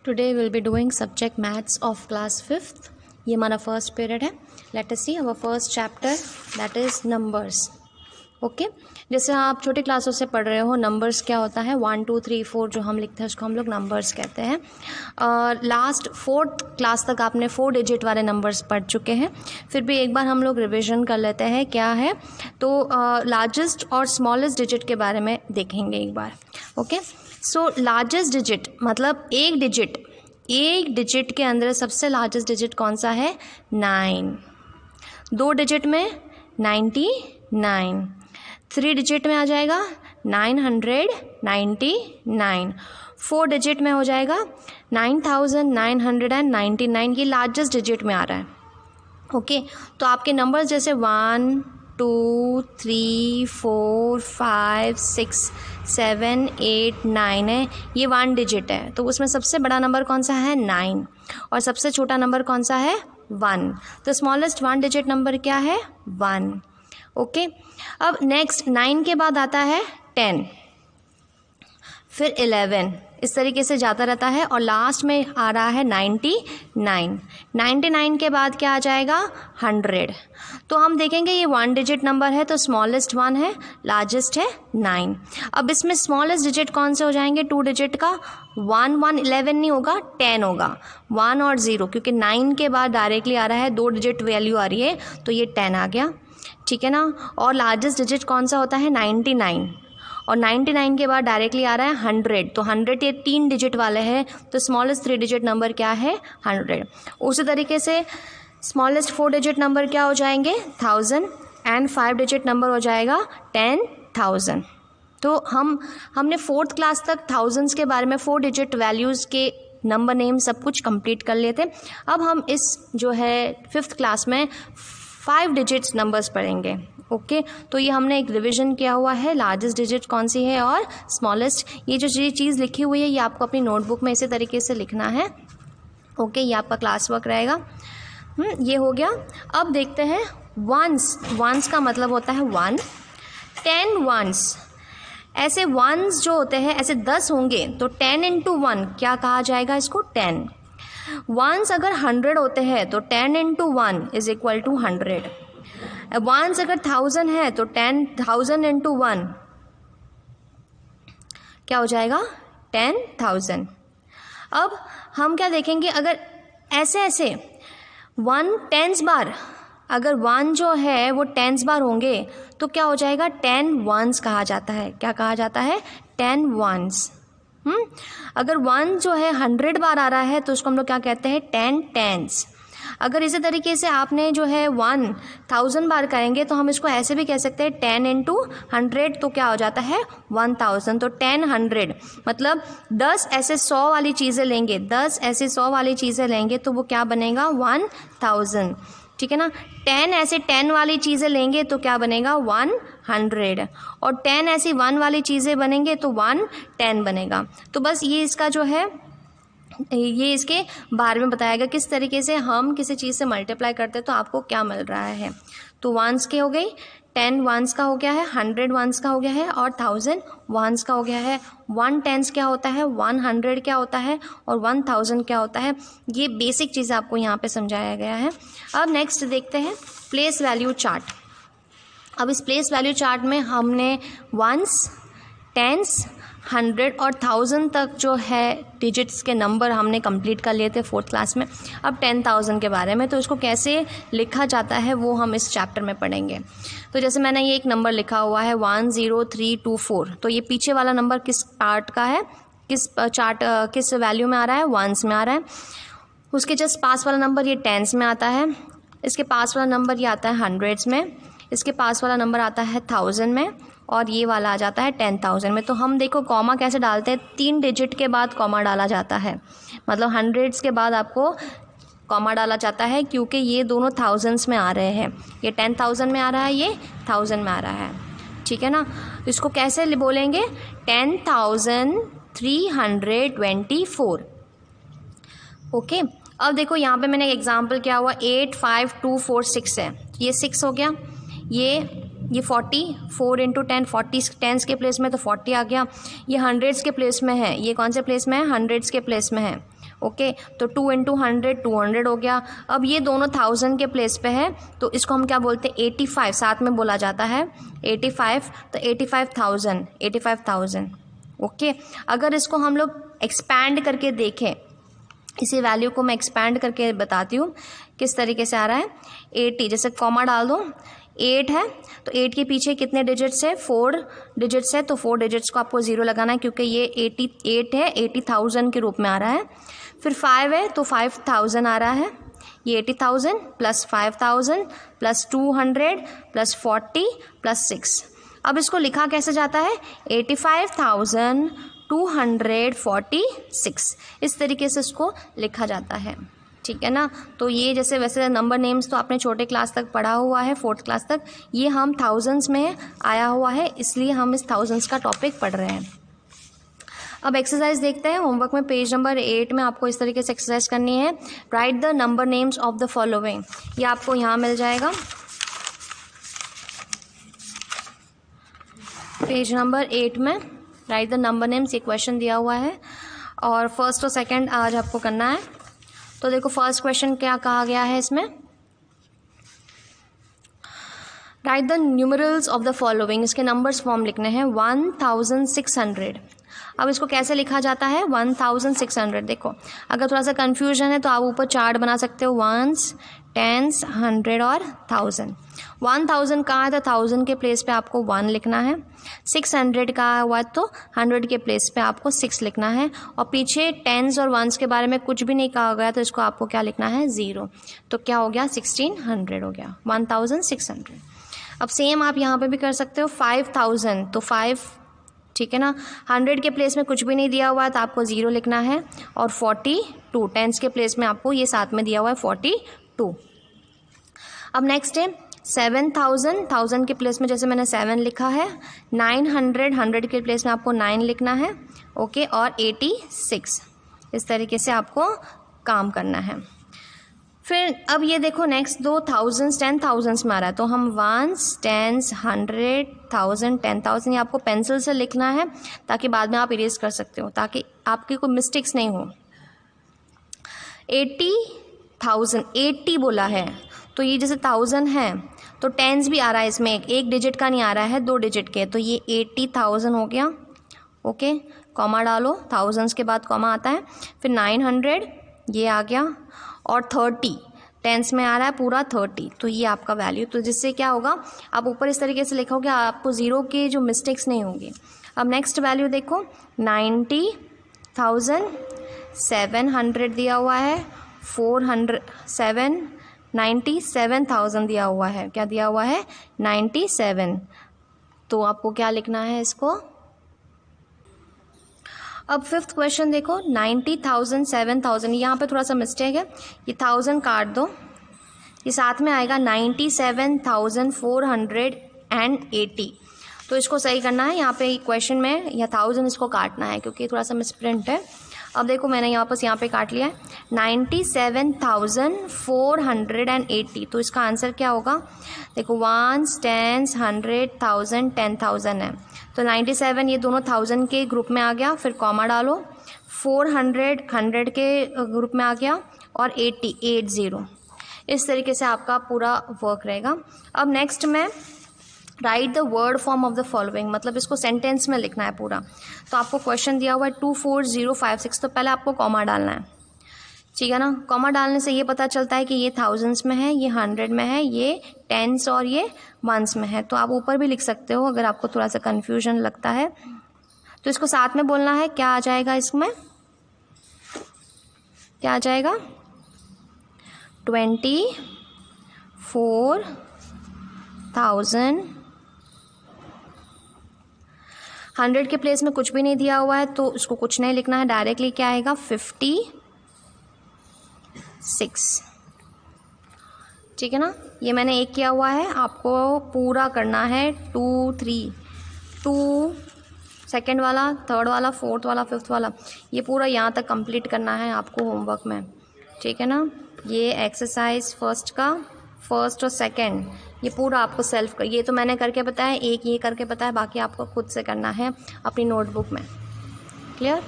Today we'll be doing subject maths of class 5th. ये हमारा first period है. Let us see our first chapter, that is numbers. Okay जैसे आप छोटी क्लासों से पढ़ रहे हो, नंबर्स क्या होता है 1 2 3 4 जो हम लिखते हैं उसको हम लोग नंबर्स कहते हैं. लास्ट 4th क्लास तक आपने 4 डिजिट वाले नंबर्स पढ़ चुके हैं. फिर भी एक बार हम लोग रिवीजन कर लेते हैं क्या है. तो लार्जेस्ट और स्मॉलेस्ट डिजिट के बारे में देखेंगे एक बार. ओके सो लार्जेस्ट डिजिट मतलब एक डिजिट के अंदर सबसे लार्जेस्ट डिजिट कौन सा है 9. 2 डिजिट में 99. 3 डिजिट में आ जाएगा 999. 4 डिजिट में हो जाएगा 9999. ये लार्जेस्ट डिजिट में आ रहा है. ओके तो आपके नंबर्स जैसे 1 2 3 4 5 6 7 8 9 है, ये 1 डिजिट है. तो उसमें सबसे बड़ा नंबर कौन सा है 9 और सबसे छोटा नंबर कौन सा है 1. तो स्मॉलेस्ट 1 डिजिट नंबर क्या है 1. ओके अब नेक्स्ट 9 के बाद आता है 10, फिर 11, इस तरीके से जाता रहता है. और लास्ट में आ रहा है 99 के बाद क्या आ जाएगा 100. तो हम देखेंगे ये 1 डिजिट नंबर है तो स्मॉलेस्ट 1 है, लार्जेस्ट है 9. अब इसमें स्मॉलेस्ट डिजिट कौन से हो जाएंगे 2 डिजिट का 1 11 नहीं होगा 10 होगा 1 और 0, क्योंकि 9 के बाद डायरेक्टली आ रहा है 2 डिजिट वैल्यू आ रही है तो ये 10 आ गया. ठीक है ना. और लार्जेस्ट डिजिट कौन सा होता है 99 और 99 के बाद डायरेक्टली आ रहा है 100. तो 100 ये 3 डिजिट वाले हैं तो स्मॉलेस्ट 3 डिजिट नंबर क्या है 100. उसी तरीके से स्मॉलेस्ट 4 डिजिट नंबर क्या हो जाएंगे 1000 एंड 5 डिजिट नंबर हो जाएगा 10,000. तो हमने 4th क्लास तक थाउजेंड्स के बारे में 4 डिजिट वैल्यूज़ के नंबर नेम सब कुछ कंप्लीट कर लिए थे. अब हम इस जो है 5th क्लास में 5 डिजिट्स नंबर्स पढ़ेंगे. ओके तो ये हमने एक रिवीजन किया हुआ है. लार्जेस्ट डिजिट कौन सी है और स्मॉलेस्ट. ये जो चीज़ लिखी हुई है ये आपको अपनी नोटबुक में इसी तरीके से लिखना है. ओके ये आपका क्लास वर्क रहेगा. ये हो गया. अब देखते हैं वंस का मतलब होता है 1. 10 वंस, ऐसे वंस जो होते हैं ऐसे 10 होंगे तो 10 into 1 क्या कहा जाएगा इसको 10. वंस अगर 100 होते हैं तो 10 into 1 is equal to 100. Once अगर 1000 है तो 10,000 into 1 क्या हो जाएगा 10,000. अब हम क्या देखेंगे अगर ऐसे 1 10 बार, अगर 1 जो है वो 10 बार होंगे तो क्या हो जाएगा 10 वंस कहा जाता है. क्या कहा जाता है 10 वंस. अगर 1 जो है 100 बार आ रहा है तो उसको हम लोग क्या कहते हैं 10 टेंस. अगर इसी तरीके से आपने जो है 1000 बार करेंगे तो हम इसको ऐसे भी कह सकते हैं 10 into 100 तो क्या हो जाता है 1000. तो 10 100 मतलब 10 ऐसे 100 वाली चीज़ें लेंगे, 10 ऐसे 100 वाली चीज़ें लेंगे तो वो क्या बनेगा 1000. ठीक है ना. 10 ऐसे 10 वाली चीज़ें लेंगे तो क्या बनेगा 100 और 10 ऐसी 1 वाली चीज़ें बनेंगे तो 110 बनेगा. तो बस ये इसका जो है ये इसके बारे में बताया गया किस तरीके से हम किसी चीज़ से मल्टीप्लाई करते हैं तो आपको क्या मिल रहा है. तो वंस के हो गई, 10 वंस का हो गया है, 100 वंस का हो गया है और 1000 वंस का हो गया है. 1 टेंस क्या होता है 100 क्या होता है और 1000 क्या होता है. ये बेसिक चीज़ आपको यहाँ पे समझाया गया है. अब नेक्स्ट देखते हैं प्लेस वैल्यू चार्ट. अब इस प्लेस वैल्यू चार्ट में हमने वंस, टेंस, 100 और 1000 तक जो है डिजिट्स के नंबर हमने कंप्लीट कर लिए थे 4th क्लास में. अब 10,000 के बारे में तो इसको कैसे लिखा जाता है वो हम इस चैप्टर में पढ़ेंगे. तो जैसे मैंने ये एक नंबर लिखा हुआ है 10324. तो ये पीछे वाला नंबर किस पार्ट का है, किस वैल्यू में आ रहा है वंस में आ रहा है. उसके जस्ट पास वाला नंबर ये टेंस में आता है, इसके पास वाला नंबर ये आता है हंड्रेड्स में, इसके पास वाला नंबर आता है 1000 में और ये वाला आ जाता है 10,000 में. तो हम देखो कॉमा कैसे डालते हैं, 3 डिजिट के बाद कॉमा डाला जाता है. मतलब हंड्रेड्स के बाद आपको कॉमा डाला जाता है क्योंकि ये दोनों थाउजेंड्स में आ रहे हैं. ये 10,000 में आ रहा है, ये 1000 में आ रहा है. ठीक है ना. इसको कैसे बोलेंगे 10,324. ओके अब देखो यहाँ पे मैंने एग्जाम्पल किया हुआ 85246 है. ये 6 हो गया. ये 40, 4 इंटू 10 40 टेंस के प्लेस में तो 40 आ गया. ये हंड्रेड्स के प्लेस में है. ये कौन से प्लेस में है हंड्रेड्स के प्लेस में है. ओके, तो 2 इंटू 100 200 हो गया। अब ये दोनों 1000 के प्लेस पे है तो इसको हम क्या बोलते हैं 85, साथ में बोला जाता है 85, तो 85,000। ओके, अगर इसको हम लोग एक्सपैंड करके देखें, इसी वैल्यू को मैं एक्सपैंड करके बताती हूँ किस तरीके से आ रहा है। 80, जैसे कॉमा डाल दो, 8 है तो 8 के पीछे कितने डिजिट्स है, 4 डिजिट्स है, तो 4 डिजिट्स को आपको 0 लगाना है क्योंकि ये 88 है, 80,000 के रूप में आ रहा है। फिर 5 है तो 5,000 आ रहा है, ये 80,000 प्लस 5,000 प्लस 200 प्लस 40 प्लस 6। अब इसको लिखा कैसे जाता है, 85,246, इस तरीके से इसको लिखा जाता है। ठीक है ना। तो ये जैसे वैसे नंबर नेम्स तो आपने छोटे क्लास तक पढ़ा हुआ है, 4th क्लास तक, ये हम थाउजेंड्स में आया हुआ है, इसलिए हम इस थाउजेंड्स का टॉपिक पढ़ रहे हैं। अब एक्सरसाइज देखते हैं। होमवर्क में पेज नंबर 8 में आपको इस तरीके से एक्सरसाइज करनी है। Right the number names of the following, ये आपको यहाँ मिल जाएगा पेज नंबर 8 में। राइट द नंबर नेम्स, ये क्वेश्चन दिया हुआ है और फर्स्ट और सेकंड आज आपको करना है। तो देखो फर्स्ट क्वेश्चन क्या कहा गया है इसमें, right the numerals of the following, इसके नंबर्स फॉर्म लिखने हैं। 1600, अब इसको कैसे लिखा जाता है 1600। देखो अगर थोड़ा सा कन्फ्यूजन है तो आप ऊपर चार्ट बना सकते हो, 1s, 10s, 100 और 1000। 1000 कहाँ है तो 1000 के प्लेस पे आपको 1 लिखना है। 600 का हुआ तो 100 के प्लेस पे आपको 6 लिखना है, और पीछे 10s और 1s के बारे में कुछ भी नहीं कहा गया तो इसको आपको क्या लिखना है 0। तो क्या हो गया 1600 हो गया, 1600। अब सेम आप यहाँ पे भी कर सकते हो 5000, तो 5, ठीक है ना। 100 के प्लेस में कुछ भी नहीं दिया हुआ है तो आपको 0 लिखना है, और 42 10s के प्लेस में आपको ये साथ में दिया हुआ है 42। अब नेक्स्ट है 7000, 1000 के प्लेस में जैसे मैंने 7 लिखा है। 900, 100 के प्लेस में आपको 9 लिखना है, ओके, और 86, इस तरीके से आपको काम करना है। फिर अब ये देखो नेक्स्ट दो 1000s 10,000s में आ रहा है, तो हम 1s 10s 100 1000 10,000 ये आपको पेंसिल से लिखना है ताकि बाद में आप इरेज कर सकते हो, ताकि आपके कोई मिस्टेक्स नहीं हो। 80,000, 80 बोला है तो ये जैसे 1000 है तो 10s भी आ रहा है इसमें, एक डिजिट का नहीं आ रहा है, 2 डिजिट के, तो ये 80,000 हो गया। ओके, कॉमा डालो, थाउजेंड्स के बाद कॉमा आता है। फिर 900 ये आ गया, और 30 10s में आ रहा है पूरा 30, तो ये आपका वैल्यू। तो जिससे क्या होगा, आप ऊपर इस तरीके से लिखोगे, आपको 0 के जो मिस्टेक्स नहीं होंगे। अब नेक्स्ट वैल्यू देखो 90,000, 700 दिया हुआ है, 97,000 दिया हुआ है। क्या दिया हुआ है 97, तो आपको क्या लिखना है इसको। अब 5th क्वेश्चन देखो 90,000 7,000, यहाँ पे थोड़ा सा मिस्टेक है, ये 1000 काट दो, ये साथ में आएगा 97,480, तो इसको सही करना है। यहाँ पे क्वेश्चन में यह 1000 इसको काटना है क्योंकि थोड़ा सा मिसप्रिंट है। अब देखो मैंने यहाँ पे काट लिया है 97,480, तो इसका आंसर क्या होगा, देखो 1s 10s 100 1000 10,000 है, तो 97 ये दोनों 1000 के ग्रुप में आ गया। फिर कॉमा डालो, 400 100 के ग्रुप में आ गया, और 80 इस तरीके से आपका पूरा वर्क रहेगा। अब नेक्स्ट में right the word form of the following, मतलब इसको सेंटेंस में लिखना है पूरा। तो आपको क्वेश्चन दिया हुआ है 24056, तो पहले आपको कॉमा डालना है, ठीक है ना। कॉमा डालने से ये पता चलता है कि ये 1000s में है, ये 100 में है, ये 10s और ये 1s में है। तो आप ऊपर भी लिख सकते हो अगर आपको थोड़ा सा कन्फ्यूजन लगता है, तो इसको साथ में बोलना है। क्या आ जाएगा इसमें, क्या आ जाएगा 24,000। 100 के प्लेस में कुछ भी नहीं दिया हुआ है तो उसको कुछ नहीं लिखना है, डायरेक्टली क्या आएगा 56, ठीक है ना। ये मैंने एक किया हुआ है, आपको पूरा करना है 2 3 2 सेकेंड वाला, थर्ड वाला, फोर्थ वाला, फिफ्थ वाला, ये पूरा यहाँ तक कंप्लीट करना है आपको होमवर्क में, ठीक है ना। ये एक्सरसाइज फर्स्ट का फर्स्ट और सेकंड ये पूरा आपको सेल्फ कर, ये तो मैंने करके बताया, एक ये करके बताया, बाकी आपको खुद से करना है अपनी नोटबुक में। क्लियर।